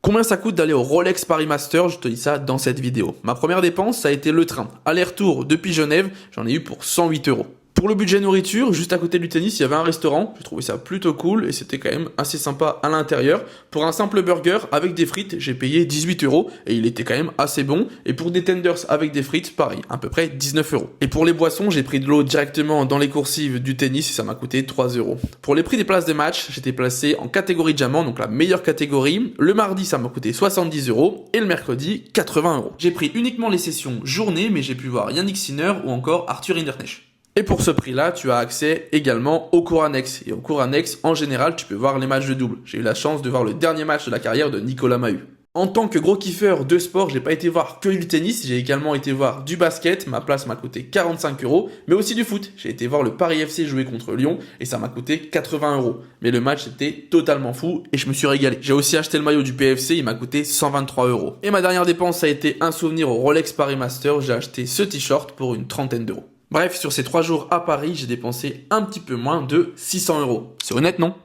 Combien ça coûte d'aller au Rolex Paris Master? Je te dis ça dans cette vidéo. Ma première dépense, ça a été le train. Aller-retour depuis Genève, j'en ai eu pour 108 euros. Pour le budget nourriture, juste à côté du tennis, il y avait un restaurant. J'ai trouvé ça plutôt cool et c'était quand même assez sympa à l'intérieur. Pour un simple burger avec des frites, j'ai payé 18 euros et il était quand même assez bon. Et pour des tenders avec des frites, pareil, à peu près 19 euros. Et pour les boissons, j'ai pris de l'eau directement dans les coursives du tennis et ça m'a coûté 3 euros. Pour les prix des places des matchs, j'étais placé en catégorie diamant, donc la meilleure catégorie. Le mardi, ça m'a coûté 70 euros et le mercredi, 80 euros. J'ai pris uniquement les sessions journée, mais j'ai pu voir Yannick Sinner ou encore Arthur Hinderknecht. Et pour ce prix-là, tu as accès également aux cours annexes. Et aux cours annexes, en général, tu peux voir les matchs de double. J'ai eu la chance de voir le dernier match de la carrière de Nicolas Mahut. En tant que gros kiffeur de sport, j'ai pas été voir que du tennis, j'ai également été voir du basket. Ma place m'a coûté 45 euros, mais aussi du foot. J'ai été voir le Paris FC jouer contre Lyon et ça m'a coûté 80 euros. Mais le match était totalement fou et je me suis régalé. J'ai aussi acheté le maillot du PFC, il m'a coûté 123 euros. Et ma dernière dépense, ça a été un souvenir au Rolex Paris Master. J'ai acheté ce t-shirt pour une trentaine d'euros. Bref, sur ces 3 jours à Paris, j'ai dépensé un petit peu moins de 600 euros. C'est honnête, non?